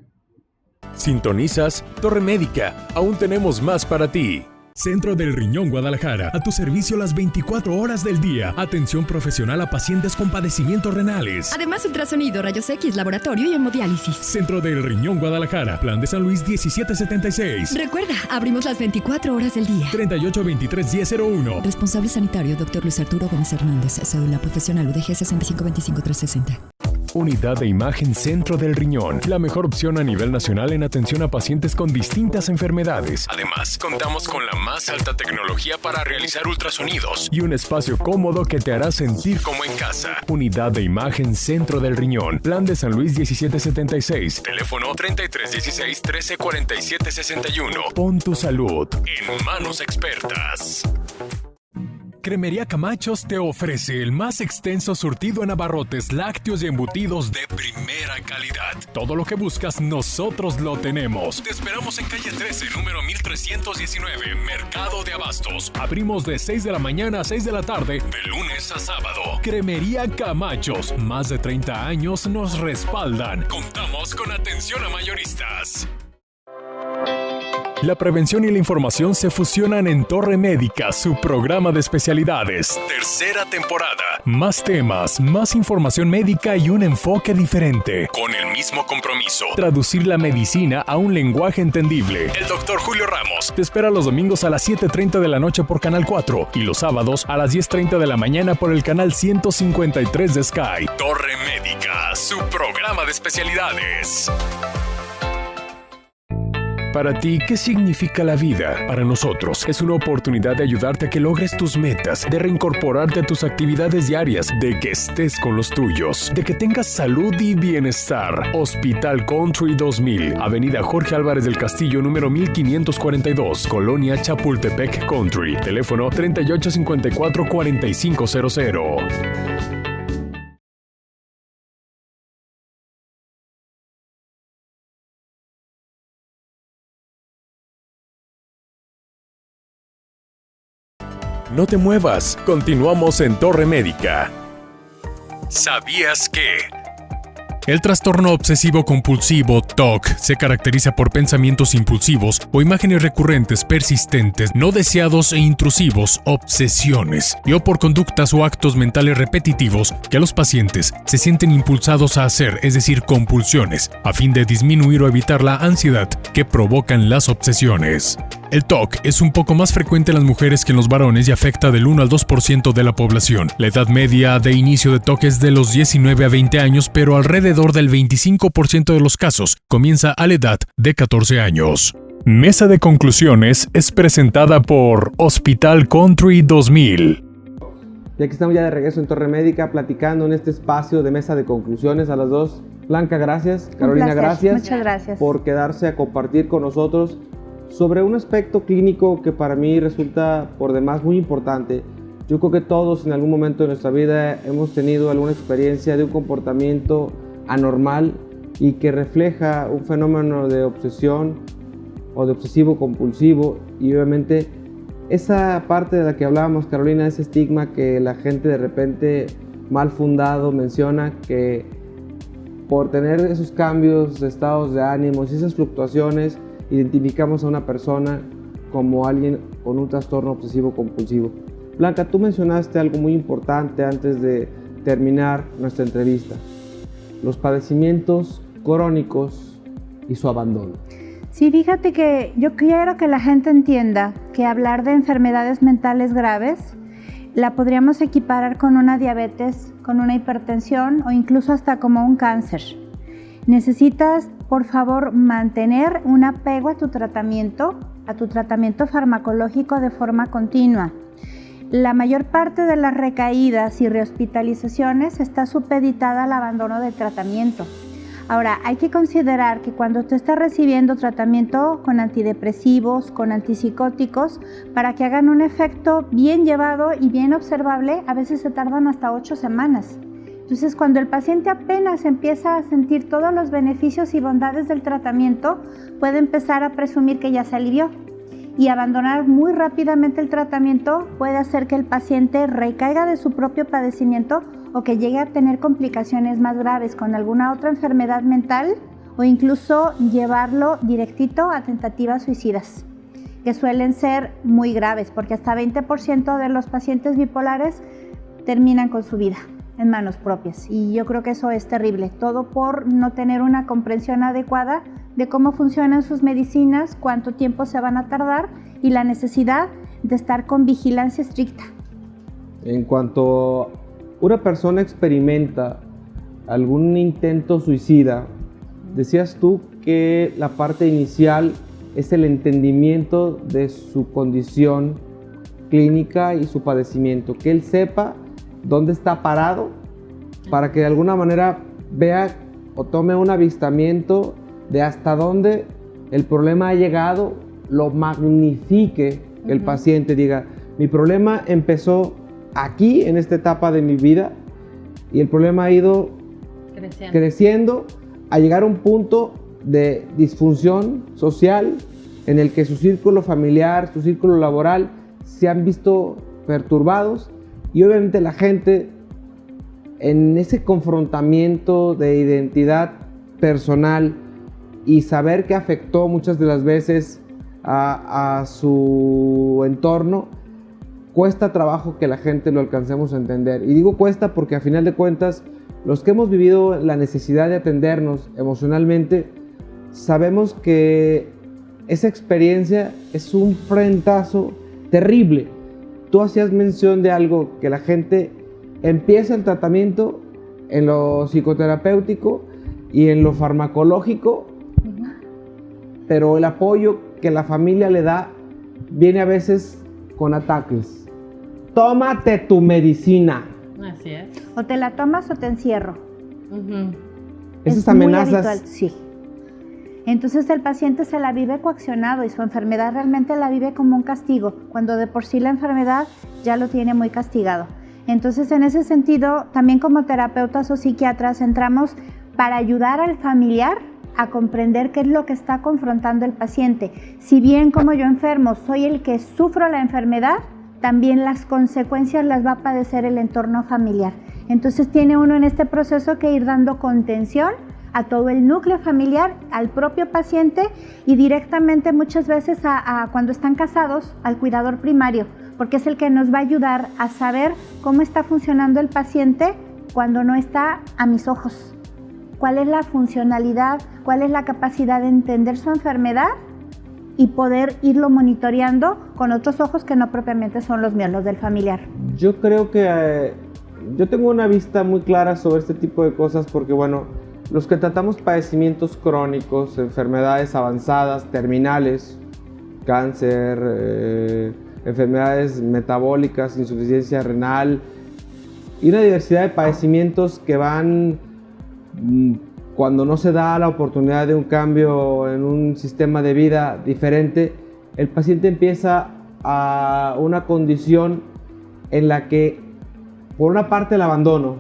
S10: Sintonizas Torre Médica. Aún tenemos más para ti.
S1: Centro del Riñón Guadalajara, a tu servicio las 24 horas del día. Atención profesional a pacientes con padecimientos renales.
S11: Además, ultrasonido, rayos X, laboratorio y hemodiálisis.
S1: Centro del Riñón Guadalajara, Plan de San Luis 1776.
S11: Recuerda, abrimos las 24 horas del día.
S1: 3823-1001.
S11: Responsable sanitario, Dr. Luis Arturo Gómez Hernández. Cédula profesional UDG 6525360.
S10: Unidad de Imagen Centro del Riñón, la mejor opción a nivel nacional en atención a pacientes con distintas enfermedades. Además, contamos con la más alta tecnología para realizar ultrasonidos y un espacio cómodo que te hará sentir como en casa. Unidad de Imagen Centro del Riñón, Plan de San Luis 1776, teléfono 3316 1347 61. Pon tu salud en manos expertas. Cremería Camachos te ofrece el más extenso surtido en abarrotes, lácteos y embutidos de primera calidad. Todo lo que buscas, nosotros lo tenemos. Te esperamos en calle 13, número 1319, Mercado de Abastos. Abrimos de 6 de la mañana a 6 de la tarde, de lunes a sábado. Cremería Camachos, más de 30 años nos respaldan. Contamos con atención a mayoristas. La prevención y la información se fusionan en Torre Médica, su programa de especialidades. Tercera temporada. Más temas, más información médica y un enfoque diferente. Con el mismo compromiso. Traducir la medicina a un lenguaje entendible. El Dr. Julio Ramos te espera los domingos a las 7:30 de la noche por Canal 4 y los sábados a las 10:30 de la mañana por el canal 153 de Sky. Torre Médica, su programa de especialidades. Para ti, ¿qué significa la vida? Para nosotros, es una oportunidad de ayudarte a que logres tus metas, de reincorporarte a tus actividades diarias, de que estés con los tuyos, de que tengas salud y bienestar. Hospital Country 2000, Avenida Jorge Álvarez del Castillo, número 1542, Colonia Chapultepec Country. Teléfono 3854-4500. No te muevas, continuamos en Torre Médica. ¿Sabías que?
S1: El trastorno obsesivo compulsivo TOC se caracteriza por pensamientos impulsivos o imágenes recurrentes, persistentes, no deseados e intrusivos, obsesiones, o por conductas o actos mentales repetitivos que los pacientes se sienten impulsados a hacer, es decir, compulsiones, a fin de disminuir o evitar la ansiedad que provocan las obsesiones. El TOC es un poco más frecuente en las mujeres que en los varones y afecta del 1 al 2% de la población. La edad media de inicio de TOC es de los 19 a 20 años, pero alrededor del 25% de los casos comienza a la edad de 14 años. Mesa de conclusiones es presentada por Hospital Country 2000.
S2: Y aquí estamos ya de regreso en Torre Médica platicando en este espacio de mesa de conclusiones a las dos. Blanca, gracias. Carolina, gracias.
S9: Muchas gracias
S2: por quedarse a compartir con nosotros sobre un aspecto clínico que para mí resulta por demás muy importante. Yo creo que todos en algún momento de nuestra vida hemos tenido alguna experiencia de un comportamiento anormal y que refleja un fenómeno de obsesión o de obsesivo compulsivo, y obviamente esa parte de la que hablábamos, Carolina, ese estigma que la gente de repente mal fundado menciona, que por tener esos cambios de estados de ánimos y esas fluctuaciones identificamos a una persona como alguien con un trastorno obsesivo compulsivo. Blanca, tú mencionaste algo muy importante antes de terminar nuestra entrevista: los padecimientos crónicos y su abandono.
S9: Sí, fíjate que yo quiero que la gente entienda que hablar de enfermedades mentales graves la podríamos equiparar con una diabetes, con una hipertensión o incluso hasta como un cáncer. Necesitas, por favor, mantener un apego a tu tratamiento farmacológico de forma continua. La mayor parte de las recaídas y rehospitalizaciones está supeditada al abandono del tratamiento. Ahora, hay que considerar que cuando tú estás recibiendo tratamiento con antidepresivos, con antipsicóticos, para que hagan un efecto bien llevado y bien observable, a veces se tardan hasta 8 semanas. Entonces, cuando el paciente apenas empieza a sentir todos los beneficios y bondades del tratamiento, puede empezar a presumir que ya se alivió. Y abandonar muy rápidamente el tratamiento puede hacer que el paciente recaiga de su propio padecimiento o que llegue a tener complicaciones más graves con alguna otra enfermedad mental, o incluso llevarlo directito a tentativas suicidas, que suelen ser muy graves, porque hasta 20% de los pacientes bipolares terminan con su vida en manos propias. Y yo creo que eso es terrible, todo por no tener una comprensión adecuada de cómo funcionan sus medicinas, cuánto tiempo se van a tardar y la necesidad de estar con vigilancia estricta.
S2: En cuanto una persona experimenta algún intento suicida, decías tú que la parte inicial es el entendimiento de su condición clínica y su padecimiento, que él sepa dónde está parado para que de alguna manera vea o tome un avistamiento de hasta dónde el problema ha llegado, lo magnifique, que el paciente diga, mi problema empezó aquí, en esta etapa de mi vida, y el problema ha ido creciendo a llegar a un punto de disfunción social en el que su círculo familiar, su círculo laboral se han visto perturbados, y obviamente la gente en ese confrontamiento de identidad personal y saber que afectó muchas de las veces a su entorno, cuesta trabajo que la gente lo alcancemos a entender. Y digo cuesta porque a final de cuentas, los que hemos vivido la necesidad de atendernos emocionalmente, sabemos que esa experiencia es un frentazo terrible. Tú hacías mención de algo, que la gente empieza el tratamiento en lo psicoterapéutico y en lo farmacológico, pero el apoyo que la familia le da viene a veces con ataques. Tómate tu medicina.
S13: Así es.
S9: O te la tomas o te encierro.
S2: Esas amenazas.
S9: Muy habitual, sí. Entonces el paciente se la vive coaccionado y su enfermedad realmente la vive como un castigo, cuando de por sí la enfermedad ya lo tiene muy castigado. Entonces, en ese sentido, también como terapeutas o psiquiatras entramos para ayudar al familiar a comprender qué es lo que está confrontando el paciente. Si bien como yo enfermo soy el que sufro la enfermedad, también las consecuencias las va a padecer el entorno familiar. Entonces tiene uno en este proceso que ir dando contención a todo el núcleo familiar, al propio paciente y directamente muchas veces cuando están casados, al cuidador primario, porque es el que nos va a ayudar a saber cómo está funcionando el paciente cuando no está a mis ojos. Cuál es la funcionalidad, cuál es la capacidad de entender su enfermedad y poder irlo monitoreando con otros ojos que no propiamente son los míos, los del familiar.
S2: Yo creo que yo tengo una vista muy clara sobre este tipo de cosas porque, bueno, los que tratamos padecimientos crónicos, enfermedades avanzadas, terminales, cáncer, enfermedades metabólicas, insuficiencia renal y una diversidad de padecimientos que van cuando no se da la oportunidad de un cambio en un sistema de vida diferente, el paciente empieza a una condición en la que por una parte el abandono,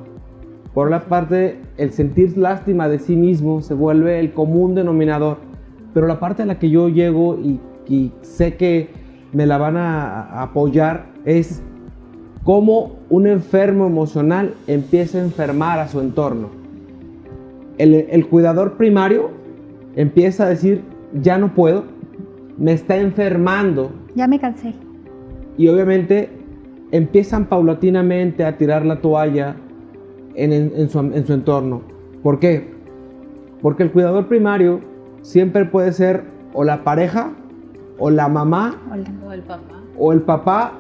S2: por una parte el sentir lástima de sí mismo se vuelve el común denominador, pero la parte a la que yo llego y sé que me la van a apoyar es cómo un enfermo emocional empieza a enfermar a su entorno. El cuidador primario empieza a decir, ya no puedo, me está enfermando.
S9: Ya me cansé.
S2: Y obviamente empiezan paulatinamente a tirar la toalla en su entorno. ¿Por qué? Porque el cuidador primario siempre puede ser o la pareja, o la mamá, o el papá,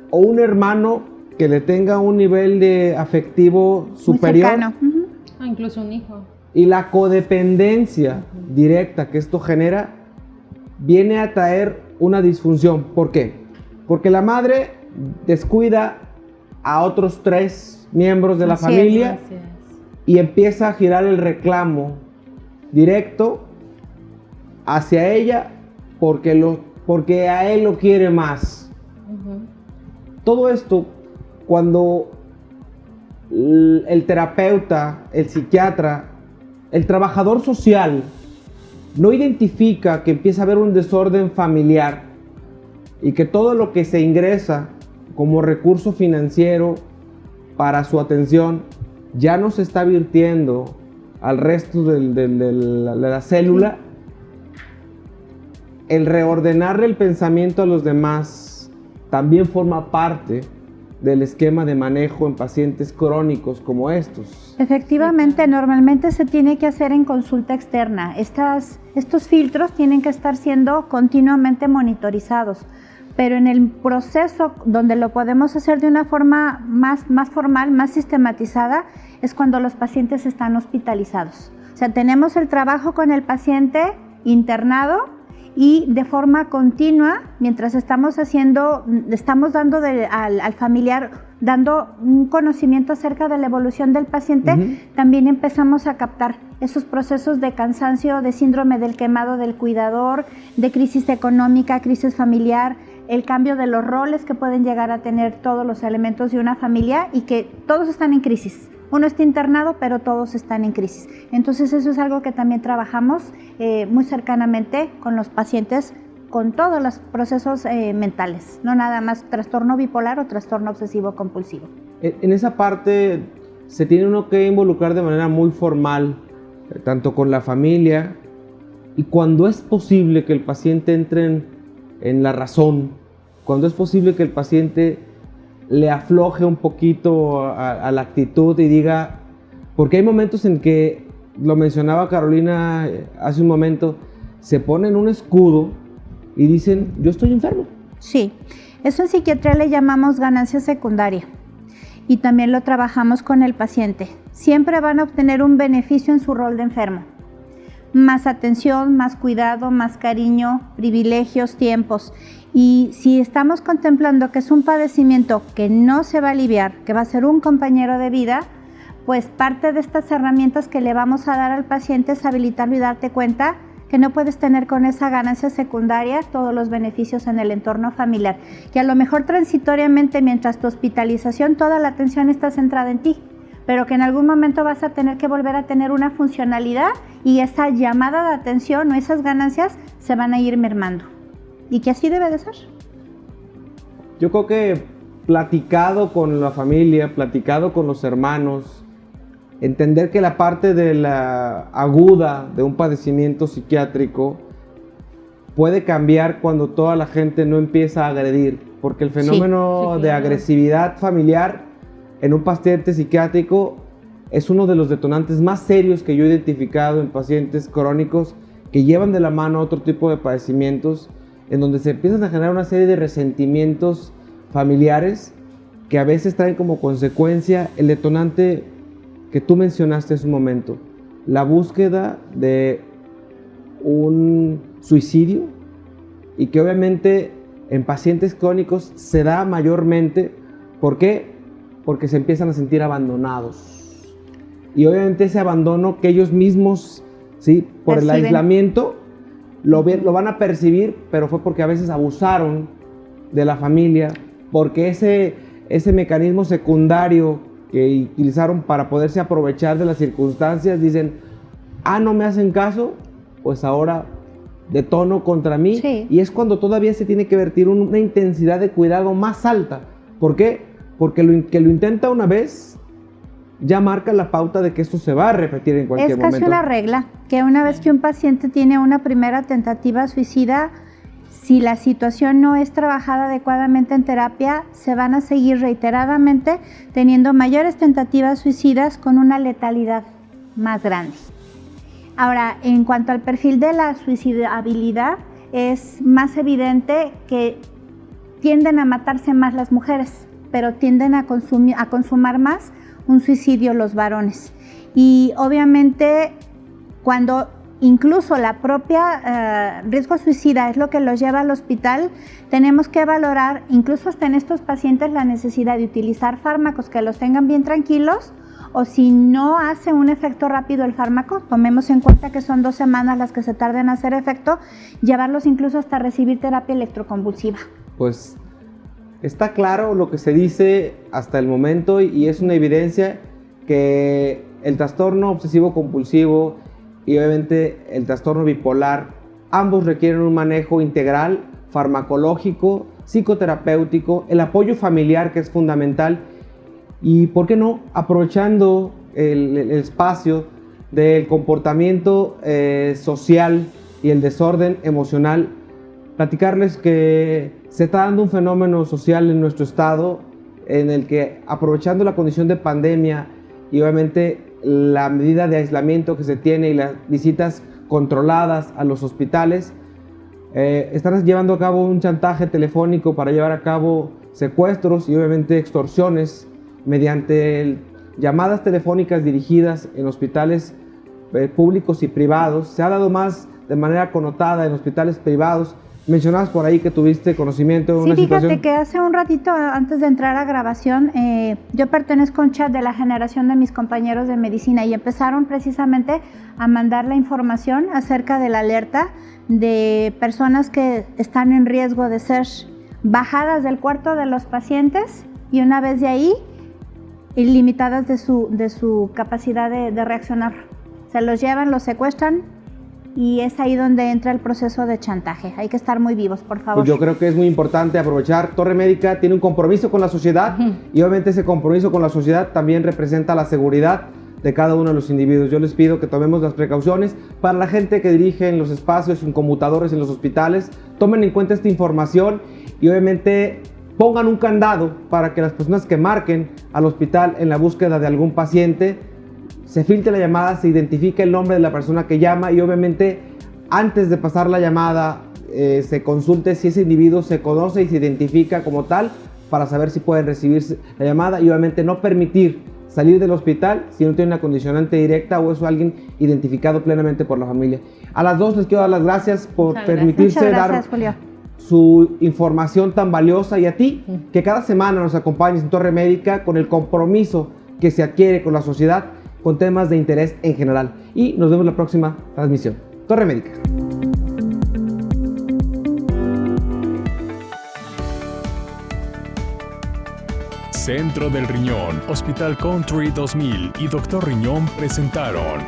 S2: o un hermano que le tenga un nivel de afectivo superior.
S9: Muy cercano.
S13: O incluso un hijo.
S2: Y la codependencia directa que esto genera viene a traer una disfunción. ¿Por qué? Porque la madre descuida a otros 3 miembros de la familia y empieza a girar el reclamo directo hacia ella porque a él lo quiere más. Todo esto, cuando el terapeuta, el psiquiatra, el trabajador social no identifica que empieza a haber un desorden familiar y que todo lo que se ingresa como recurso financiero para su atención ya no se está virtiendo al resto de la célula, el reordenarle el pensamiento a los demás también forma parte del esquema de manejo en pacientes crónicos como estos.
S9: Efectivamente, normalmente se tiene que hacer en consulta externa. Estos filtros tienen que estar siendo continuamente monitorizados, pero en el proceso donde lo podemos hacer de una forma más formal, más sistematizada, es cuando los pacientes están hospitalizados. O sea, tenemos el trabajo con el paciente internado y de forma continua, mientras estamos dando al familiar, dando un conocimiento acerca de la evolución del paciente, también empezamos a captar esos procesos de cansancio, de síndrome del quemado del cuidador, de crisis económica, crisis familiar, el cambio de los roles que pueden llegar a tener todos los elementos de una familia y que todos están en crisis. Uno está internado, pero todos están en crisis. Entonces eso es algo que también trabajamos muy cercanamente con los pacientes, con todos los procesos mentales, no nada más trastorno bipolar o trastorno obsesivo compulsivo.
S2: En esa parte se tiene uno que involucrar de manera muy formal, tanto con la familia, y cuando es posible que el paciente entre en la razón, cuando es posible que el paciente le afloje un poquito a la actitud y diga, porque hay momentos en que, lo mencionaba Carolina hace un momento, se ponen un escudo y dicen, yo estoy enfermo.
S9: Sí, eso en psiquiatría le llamamos ganancia secundaria y también lo trabajamos con el paciente. Siempre van a obtener un beneficio en su rol de enfermo. Más atención, más cuidado, más cariño, privilegios, tiempos. Y si estamos contemplando que es un padecimiento que no se va a aliviar, que va a ser un compañero de vida, pues parte de estas herramientas que le vamos a dar al paciente es habilitarlo y darte cuenta que no puedes tener con esa ganancia secundaria todos los beneficios en el entorno familiar, que a lo mejor transitoriamente mientras tu hospitalización toda la atención está centrada en ti, pero que en algún momento vas a tener que volver a tener una funcionalidad y esa llamada de atención o esas ganancias se van a ir mermando. Y que así debe de ser.
S2: Yo creo que platicado con la familia, platicado con los hermanos, entender que la parte de la aguda de un padecimiento psiquiátrico puede cambiar cuando toda la gente no empieza a agredir, porque el fenómeno de agresividad familiar en un paciente psiquiátrico es uno de los detonantes más serios que yo he identificado en pacientes crónicos que llevan de la mano otro tipo de padecimientos, en donde se empiezan a generar una serie de resentimientos familiares que a veces traen como consecuencia el detonante que tú mencionaste hace un momento, la búsqueda de un suicidio, y que obviamente en pacientes crónicos se da mayormente. ¿Por qué? Porque se empiezan a sentir abandonados. Y obviamente ese abandono que ellos mismos, ¿sí?, por el aislamiento, lo van a percibir, pero fue porque a veces abusaron de la familia, porque ese mecanismo secundario que utilizaron para poderse aprovechar de las circunstancias, dicen, no me hacen caso, pues ahora detono contra mí. Sí. Y es cuando todavía se tiene que vertir una intensidad de cuidado más alta. ¿Por qué? Porque que lo intenta una vez, ya marca la pauta de que esto se va a repetir en cualquier momento.
S9: Es casi una regla, que una vez que un paciente tiene una primera tentativa suicida, si la situación no es trabajada adecuadamente en terapia, se van a seguir reiteradamente teniendo mayores tentativas suicidas con una letalidad más grande. Ahora, en cuanto al perfil de la suicidabilidad, es más evidente que tienden a matarse más las mujeres, pero tienden a consumar más un suicidio los varones. Y obviamente cuando incluso la propia riesgo suicida es lo que los lleva al hospital, tenemos que valorar, incluso hasta en estos pacientes, la necesidad de utilizar fármacos que los tengan bien tranquilos, o si no hace un efecto rápido el fármaco, tomemos en cuenta que son 2 semanas las que se tardan en hacer efecto, llevarlos incluso hasta recibir terapia electroconvulsiva.
S2: Pues está claro lo que se dice hasta el momento, y es una evidencia que el trastorno obsesivo compulsivo y obviamente el trastorno bipolar, ambos requieren un manejo integral, farmacológico, psicoterapéutico, el apoyo familiar, que es fundamental, y por qué no, aprovechando el espacio del comportamiento social y el desorden emocional, platicarles que se está dando un fenómeno social en nuestro estado en el que, aprovechando la condición de pandemia y obviamente la medida de aislamiento que se tiene y las visitas controladas a los hospitales, están llevando a cabo un chantaje telefónico para llevar a cabo secuestros y obviamente extorsiones mediante llamadas telefónicas dirigidas en hospitales públicos y privados. Se ha dado más de manera connotada en hospitales privados. Mencionabas por ahí que tuviste conocimiento de una situación.
S9: Sí, fíjate que hace un ratito, antes de entrar a grabación, yo pertenezco a un chat de la generación de mis compañeros de medicina y empezaron precisamente a mandar la información acerca de la alerta de personas que están en riesgo de ser bajadas del cuarto de los pacientes y una vez de ahí, ilimitadas de su capacidad de reaccionar. Se los llevan, los secuestran y es ahí donde entra el proceso de chantaje. Hay que estar muy vivos, por favor.
S2: Pues yo creo que es muy importante aprovechar. Torre Médica tiene un compromiso con la sociedad y obviamente ese compromiso con la sociedad también representa la seguridad de cada uno de los individuos. Yo les pido que tomemos las precauciones. Para la gente que dirige en los espacios, en conmutadores, en los hospitales, tomen en cuenta esta información y obviamente pongan un candado para que las personas que marquen al hospital en la búsqueda de algún paciente, se filtre la llamada, se identifique el nombre de la persona que llama y obviamente antes de pasar la llamada se consulte si ese individuo se conoce y se identifica como tal para saber si pueden recibir la llamada y obviamente no permitir salir del hospital si no tiene una condicionante directa o es alguien identificado plenamente por la familia. A las dos les quiero dar las gracias por permitirse dar su información tan valiosa y a ti que cada semana nos acompañes en Torre Médica con el compromiso que se adquiere con la sociedad con temas de interés en general. Y nos vemos en la próxima transmisión. Torre Médica.
S10: Centro del Riñón, Hospital Country 2000 y Dr. Riñón presentaron